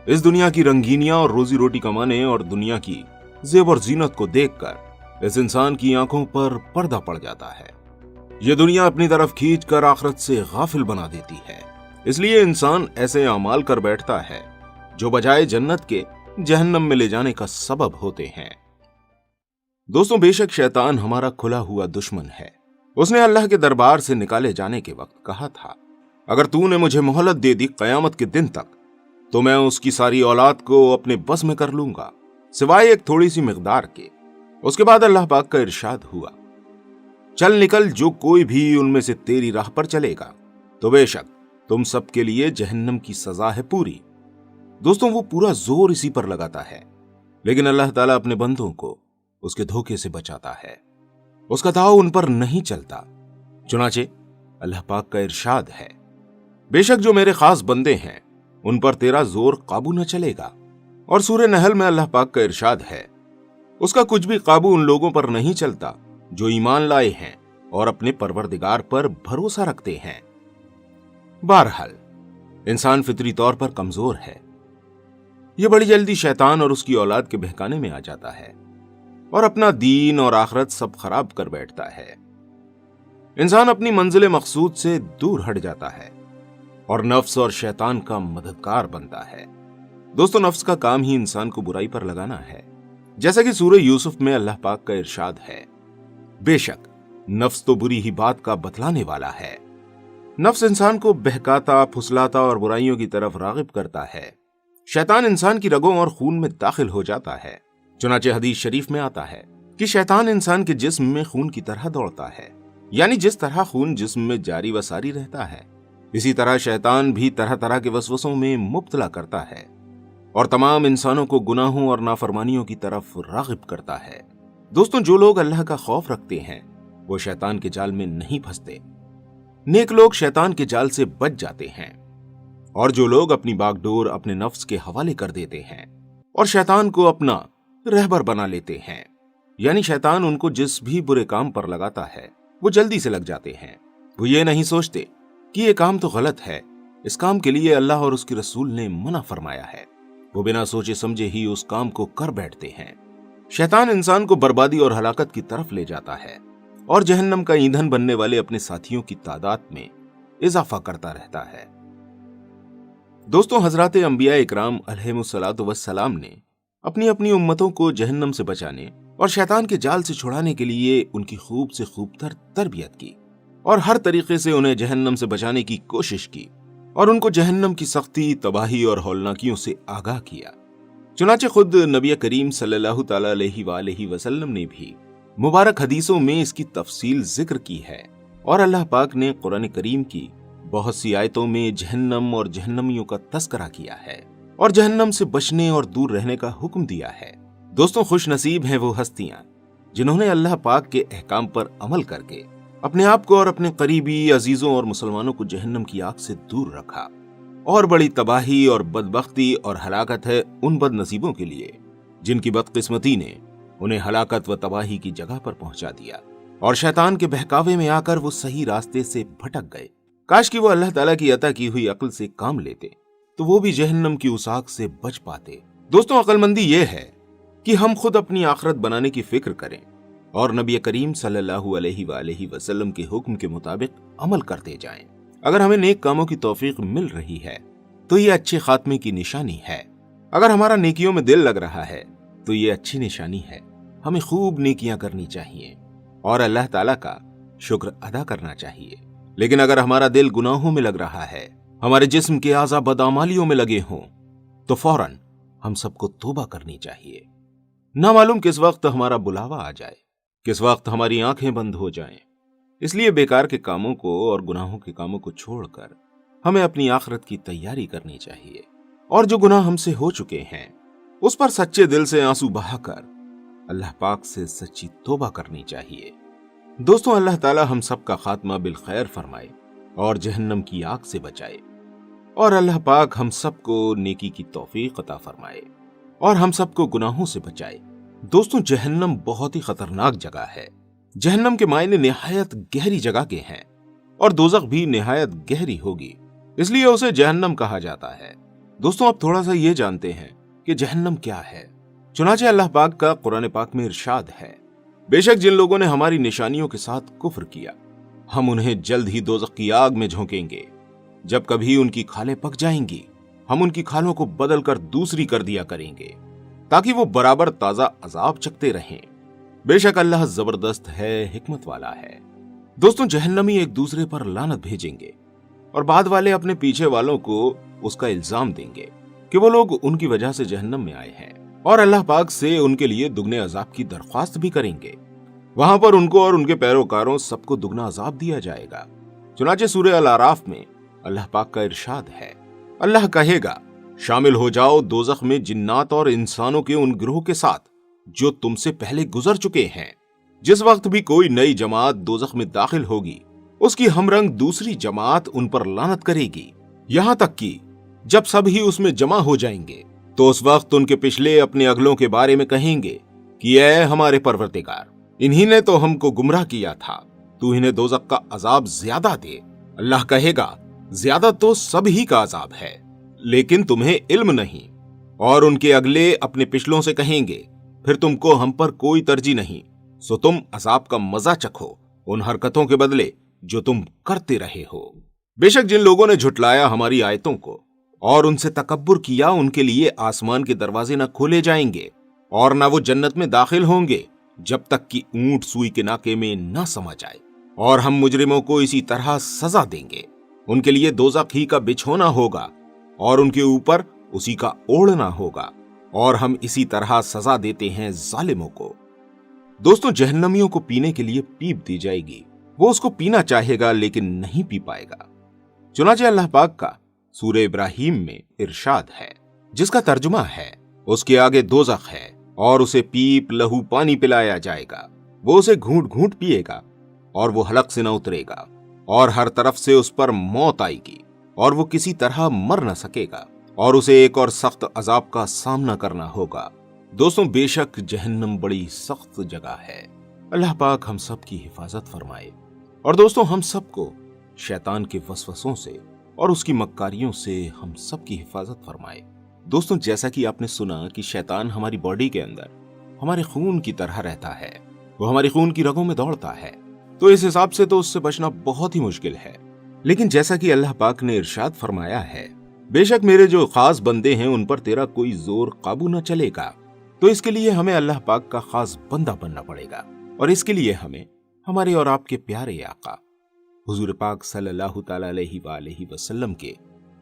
इस दुनिया की रंगीनियां और रोजी रोटी कमाने और दुनिया की जेवर जीनत को देखकर इस इंसान की आंखों पर पर्दा पड़ जाता है। यह दुनिया अपनी तरफ खींचकर आखिरत से गाफिल बना देती है। इसलिए इंसान ऐसे अमाल कर बैठता है जो बजाय जन्नत के जहन्नम में ले जाने का सबब होते हैं। दोस्तों, बेशक शैतान हमारा खुला हुआ दुश्मन है। उसने अल्लाह के दरबार से निकाले जाने के वक्त कहा था, अगर तूने मुझे मोहलत दे दी कयामत के दिन तक तो मैं उसकी सारी औलाद को अपने बस में कर लूंगा, सिवाय एक थोड़ी सी मिकदार के। उसके बाद अल्लाह पाक का इरशाद हुआ, चल निकल, जो कोई भी उनमें से तेरी राह पर चलेगा तो बेशक तुम सबके लिए जहन्नम की सजा है पूरी। दोस्तों, वो पूरा जोर इसी पर लगाता है, लेकिन अल्लाह ताला अपने बंदों को उसके धोखे से बचाता है। उसका दाव उन पर नहीं चलता। चुनाचे अल्लाह पाक का इरशाद है, बेशक जो मेरे खास बंदे हैं उन पर तेरा जोर काबू न चलेगा। और सूरह नहल में अल्लाह पाक का इरशाद है, उसका कुछ भी काबू उन लोगों पर नहीं चलता जो ईमान लाए हैं और अपने परवरदिगार पर भरोसा रखते हैं। बहरहाल इंसान फितरी तौर पर कमजोर है। यह बड़ी जल्दी शैतान और उसकी औलाद के बहकाने में आ जाता है और अपना दीन और आखिरत सब खराब कर बैठता है। इंसान अपनी मंजिल मकसूद से दूर हट जाता है और नफ्स और शैतान का मददगार बनता है। दोस्तों, नफ्स का काम ही इंसान को बुराई पर लगाना है, जैसा कि सूरह यूसुफ में अल्लाह पाक का इरशाद है, बेशक नफ्स तो बुरी ही बात का बतलाने वाला है। नफ्स इंसान को बहकाता, फुसलाता और बुराइयों की तरफ रागिब करता है। शैतान इंसान की रगों और खून में दाखिल हो जाता है। चुनाचे हदीस शरीफ में आता है कि शैतान इंसान के जिस्म में खून की तरह दौड़ता है, यानी जिस तरह खून जिस्म में जारी व सारी रहता है, इसी तरह शैतान भी तरह तरह के वसवसों में मुब्तला करता है और तमाम इंसानों को गुनाहों और नाफरमानियों की तरफ रागिब करता है। दोस्तों, जो लोग अल्लाह का खौफ रखते हैं वो शैतान के जाल में नहीं फंसते। नेक लोग शैतान के जाल से बच जाते हैं, और जो लोग अपनी बागडोर अपने नफ्स के हवाले कर देते हैं और शैतान को अपना रहबर बना लेते हैं, यानी शैतान उनको जिस भी बुरे काम पर लगाता है वो जल्दी से लग जाते हैं। वो ये नहीं सोचते कि ये काम तो गलत है, इस काम के लिए अल्लाह और उसके रसूल ने मना फरमाया है। वो बिना सोचे समझे ही उस काम को कर बैठते हैं। शैतान इंसान को बर्बादी और हलाकत की तरफ ले जाता है और जहन्नम का ईंधन बनने वाले अपने साथियों की तादाद में इजाफा करता रहता है। दोस्तों, हजरत अंबिया इकराम अलैहिमुस्सलातु वस्सलाम ने अपनी अपनी उम्मतों को जहन्नम से बचाने और शैतान के जाल से छुड़ाने के लिए उनकी खूब से खूब तरबियत की और हर तरीके से उन्हें जहन्नम से बचाने की कोशिश की और उनको जहन्नम की सख्ती, तबाही और हौलनाकियों से आगाह किया। चुनाचे खुद नबी करीम सल्लल्लाहु तआला अलैहि वसल्लम ने भी मुबारक हदीसों में इसकी तफसील जिक्र की है और अल्लाह पाक ने कुरान करीम की बहुत सी आयतों में जहन्नम और जहन्नमियों का तस्करा किया है और जहन्नम से बचने और दूर रहने का हुक्म दिया है। दोस्तों, खुश नसीब हैं वो हस्तियां जिन्होंने अल्लाह पाक के अहकाम पर अमल करके अपने आप को और अपने करीबी अजीजों और मुसलमानों को जहन्नम की आग से दूर रखा। और बड़ी तबाही और बदबख्ती और हलाकत है उन बदनसीबों के लिए जिनकी बदकिस्मती ने उन्हें हलाकत व तबाही की जगह पर पहुंचा दिया और शैतान के बहकावे में आकर वो सही रास्ते से भटक गए। काश कि वो अल्लाह ताला की अता की हुई अक्ल से काम लेते तो वो भी जहन्नम की उस आग से बच पाते। दोस्तों, अक्लमंदी ये है कि हम खुद अपनी आखिरत बनाने की फिक्र करें और नबी करीम सल्लल्लाहु अलैहि वसल्लम के हुक्म के मुताबिक अमल करते जाएं। अगर हमें नेक कामों की तौफीक मिल रही है तो ये अच्छे खात्मे की निशानी है। अगर हमारा नेकियों में दिल लग रहा है तो ये अच्छी निशानी है। हमें खूब नेकियां करनी चाहिए और अल्लाह ताला का शुक्र अदा करना चाहिए। लेकिन अगर हमारा दिल गुनाहों में लग रहा है, हमारे जिस्म के आज़ा बदअमालियों में लगे हों, तो फौरन हम सबको तौबा करनी चाहिए। ना मालूम किस वक्त हमारा बुलावा आ जाए, किस वक्त हमारी आंखें बंद हो जाएं। इसलिए बेकार के कामों को और गुनाहों के कामों को छोड़कर हमें अपनी आखिरत की तैयारी करनी चाहिए और जो गुनाह हमसे हो चुके हैं उस पर सच्चे दिल से आंसू बहाकर अल्लाह पाक से सच्ची तौबा करनी चाहिए। दोस्तों, अल्लाह ताला हम सब का खात्मा बिल खैर फरमाए और जहन्नम की आग से बचाए और अल्लाह पाक हम सबको नेकी की तौफीक अता फरमाए और हम सबको गुनाहों से बचाए। दोस्तों, जहन्नम बहुत ही खतरनाक जगह है। जहन्नम के मायने निहायत गहरी जगह के हैं और दोज़ख भी निहायत गहरी होगी, इसलिए उसे जहन्नम कहा जाता है। दोस्तों अब थोड़ा सा ये जानते हैं कि जहन्नम क्या है। चुनाचे अल्लाह पाक का कुरान पाक में इरशाद है, बेशक जिन लोगों ने हमारी निशानियों के साथ कुफ्र किया, हम उन्हें जल्द ही दोज़ख की आग में झोंकेंगे। जब कभी उनकी खालें पक जाएंगी, हम उनकी खालों को बदल कर दूसरी कर दिया करेंगे, ताकि वो बराबर ताजा अजाब चखते रहें। बेशक अल्लाह जबरदस्त है, हिकमत वाला है। दोस्तों जहन्नमी एक दूसरे पर लानत भेजेंगे और बाद वाले अपने पीछे वालों को उसका इल्जाम देंगे कि वो लोग उनकी वजह से जहन्नम में आए हैं, और अल्लाह पाक से उनके लिए दुगने अजाब की दरख्वास्त भी करेंगे। वहां पर उनको और उनके पैरोकारों सबको दुगना अजाब दिया जाएगा। चुनाचे सूरह अल आराफ में अल्लाह पाक का इरशाद है, अल्लाह कहेगा, शामिल हो जाओ दोज़ख में जिन्नात और इंसानों के उन गिरोह के साथ जो तुमसे पहले गुजर चुके हैं। जिस वक्त भी कोई नई जमात दोज़ख में दाखिल होगी, उसकी हमरंग दूसरी जमात उन पर लानत करेगी, यहां तक कि जब सब ही उसमें जमा हो जाएंगे तो उस वक्त उनके पिछले अपने अगलों के बारे में कहेंगे कि ऐ हमारे परवरदिगार, इन्हीं ने तो हमको गुमराह किया था, तू इन्हें दोज़ख का अजाब ज्यादा दे। अल्लाह कहेगा, ज्यादा तो सब ही का अजाब है, लेकिन तुम्हें इल्म नहीं। और उनके अगले अपने पिछलों से कहेंगे, फिर तुमको हम पर कोई तरजीह नहीं, सो तुम अजाब का मजा चखो उन हरकतों के बदले जो तुम करते रहे हो। बेशक जिन लोगों ने झुटलाया हमारी आयतों को और उनसे तकब्बुर किया, उनके लिए आसमान के दरवाजे न खोले जाएंगे और न वो जन्नत में दाखिल होंगे जब तक कि ऊंट सुई के नाके में न समा जाए। और हम मुजरिमों को इसी तरह सजा देंगे, उनके लिए दोज़ख ही का बिछोना होगा और उनके ऊपर उसी का ओढ़ना होगा, और हम इसी तरह सजा देते हैं जालिमों को। दोस्तों जहन्नमियों को पीने के लिए पीप दी जाएगी, वो उसको पीना चाहेगा लेकिन नहीं पी पाएगा। चुनाचे अल्लाह पाक का सूरह इब्राहिम में इरशाद है, जिसका तर्जुमा है, उसके आगे दोज़ख है और उसे पीप लहू पानी पिलाया जाएगा, वो उसे घूंट घूंट पिएगा और वो हलक से न उतरेगा, और हर तरफ से उस पर मौत आएगी और वो किसी तरह मर न सकेगा, और उसे एक और सख्त अजाब का सामना करना होगा। दोस्तों बेशक जहन्नम बड़ी सख्त जगह है। अल्लाह पाक हम सब की हिफाजत फरमाए। और दोस्तों हम सबको शैतान के वसवसों से और उसकी मक्कारियों से हम सब की हिफाजत फरमाए। दोस्तों जैसा कि आपने सुना कि शैतान हमारी बॉडी के अंदर हमारे खून की तरह रहता है, वो हमारी खून की रगों में दौड़ता है, तो इस हिसाब से तो उससे बचना बहुत ही मुश्किल है। लेकिन जैसा कि अल्लाह पाक ने इरशाद फरमाया है, बेशक मेरे जो खास बंदे हैं उन पर तेरा कोई जोर काबू न चलेगा, तो इसके लिए हमें अल्लाह पाक का खास बंदा बनना पड़ेगा, और इसके लिए हमें हमारे और आपके प्यारे आका हुजूर पाक सल्लल्लाहु तआला अलैहि वसल्लम के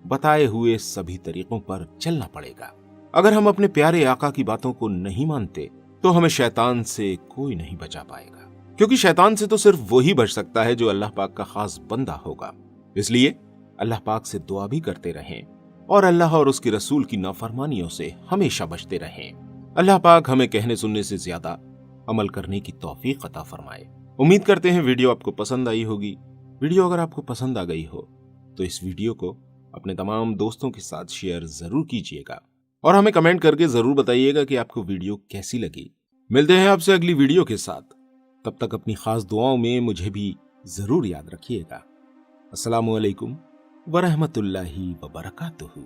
बताए हुए सभी तरीकों पर चलना पड़ेगा। अगर हम अपने प्यारे आका की बातों को नहीं मानते तो हमें शैतान से कोई नहीं बचा पाएगा, क्योंकि शैतान से तो सिर्फ वही बच सकता है जो अल्लाह पाक का खास बंदा होगा। इसलिए अल्लाह पाक से दुआ भी करते रहें और अल्लाह और उसके रसूल की नाफरमानियों से हमेशा बचते रहें। अल्लाह पाक हमें कहने सुनने से ज्यादा अमल करने की तौफीक अता फरमाए। उम्मीद करते हैं वीडियो आपको पसंद आई होगी। वीडियो अगर आपको पसंद आ गई हो तो इस वीडियो को अपने तमाम दोस्तों के साथ शेयर जरूर कीजिएगा और हमें कमेंट करके जरूर बताइएगा कि आपको वीडियो कैसी लगी। मिलते हैं आपसे अगली वीडियो के साथ, तब तक अपनी खास दुआओं में मुझे भी जरूर याद रखिएगा। अस्सलामु अलैकुम वरहमतुल्लाहि वबरकातुहू।